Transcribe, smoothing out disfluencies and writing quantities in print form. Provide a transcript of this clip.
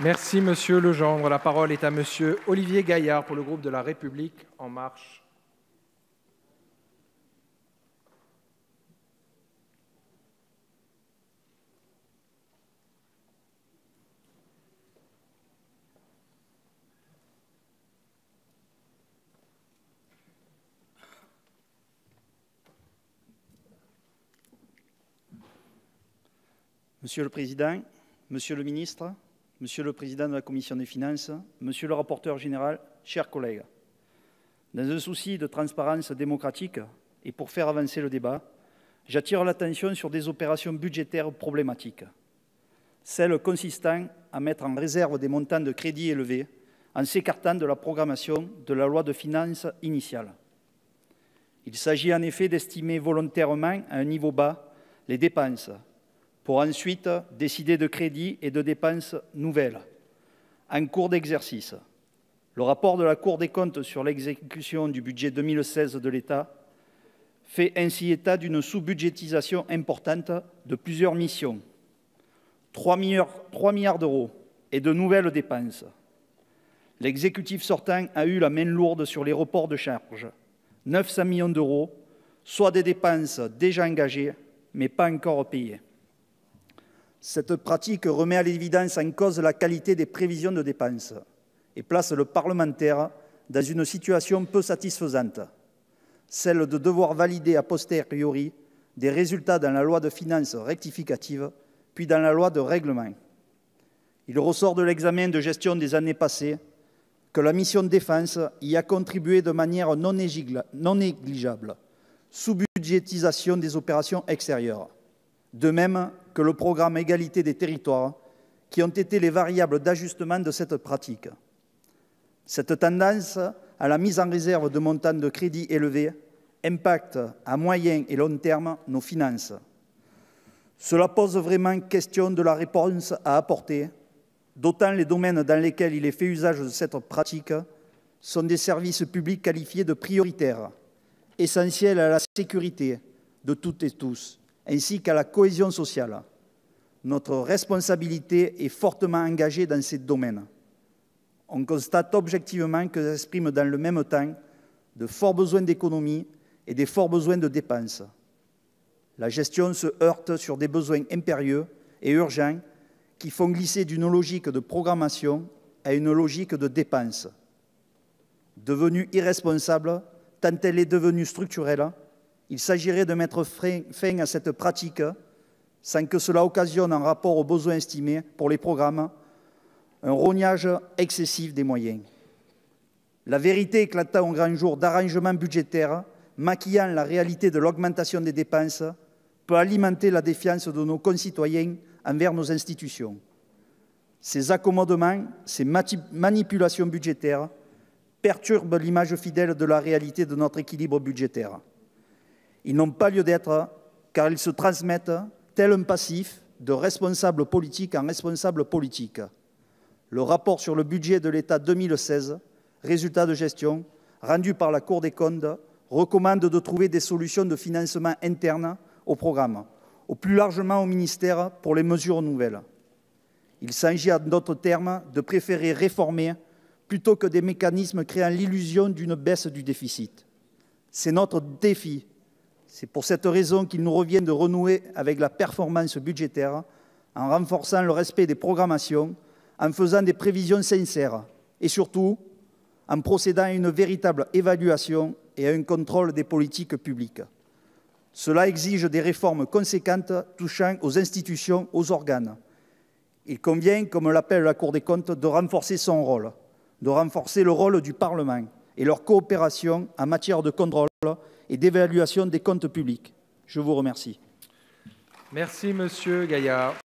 Merci, Monsieur Legendre. La parole est à Monsieur Olivier Gaillard pour le groupe de La République En Marche. Monsieur le Président, Monsieur le Ministre, Monsieur le Président de la Commission des Finances, Monsieur le Rapporteur général, chers collègues, dans un souci de transparence démocratique et pour faire avancer le débat, j'attire l'attention sur des opérations budgétaires problématiques. Celles consistant à mettre en réserve des montants de crédits élevés en s'écartant de la programmation de la loi de finances initiale. Il s'agit en effet d'estimer volontairement à un niveau bas les dépenses pour ensuite décider de crédits et de dépenses nouvelles en cours d'exercice. Le rapport de la Cour des comptes sur l'exécution du budget 2016 de l'État fait ainsi état d'une sous-budgétisation importante de plusieurs missions, 3 milliards d'euros et de nouvelles dépenses. L'exécutif sortant a eu la main lourde sur les reports de charges, 900 millions d'euros, soit des dépenses déjà engagées mais pas encore payées. Cette pratique remet à l'évidence en cause la qualité des prévisions de dépenses et place le parlementaire dans une situation peu satisfaisante, celle de devoir valider a posteriori des résultats dans la loi de finances rectificative, puis dans la loi de règlement. Il ressort de l'examen de gestion des années passées que la mission défense y a contribué de manière non négligeable, sous-budgétisation des opérations extérieures. De même que le programme Égalité des territoires, qui ont été les variables d'ajustement de cette pratique. Cette tendance à la mise en réserve de montants de crédits élevés impacte à moyen et long terme nos finances. Cela pose vraiment question de la réponse à apporter, d'autant les domaines dans lesquels il est fait usage de cette pratique sont des services publics qualifiés de prioritaires, essentiels à la sécurité de toutes et tous, ainsi qu'à la cohésion sociale. Notre responsabilité est fortement engagée dans ces domaines. On constate objectivement que s'expriment dans le même temps de forts besoins d'économie et des forts besoins de dépenses. La gestion se heurte sur des besoins impérieux et urgents qui font glisser d'une logique de programmation à une logique de dépenses. Devenue irresponsable, tant elle est devenue structurelle, il s'agirait de mettre fin à cette pratique sans que cela occasionne, en rapport aux besoins estimés pour les programmes, un rognage excessif des moyens. La vérité éclatant au grand jour d'arrangements budgétaires, maquillant la réalité de l'augmentation des dépenses, peut alimenter la défiance de nos concitoyens envers nos institutions. Ces accommodements, ces manipulations budgétaires perturbent l'image fidèle de la réalité de notre équilibre budgétaire. Ils n'ont pas lieu d'être car ils se transmettent tel un passif de responsable politique en responsable politique. Le rapport sur le budget de l'État 2016, résultat de gestion, rendu par la Cour des comptes, recommande de trouver des solutions de financement interne au programme, ou plus largement au ministère pour les mesures nouvelles. Il s'agit, en d'autres termes, de préférer réformer plutôt que des mécanismes créant l'illusion d'une baisse du déficit. C'est notre défi. C'est pour cette raison qu'il nous revient de renouer avec la performance budgétaire en renforçant le respect des programmations, en faisant des prévisions sincères et surtout en procédant à une véritable évaluation et à un contrôle des politiques publiques. Cela exige des réformes conséquentes touchant aux institutions, aux organes. Il convient, comme l'appelle la Cour des comptes, de renforcer son rôle, de renforcer le rôle du Parlement et leur coopération en matière de contrôle et d'évaluation des comptes publics. Je vous remercie. Merci, Monsieur Gaillard.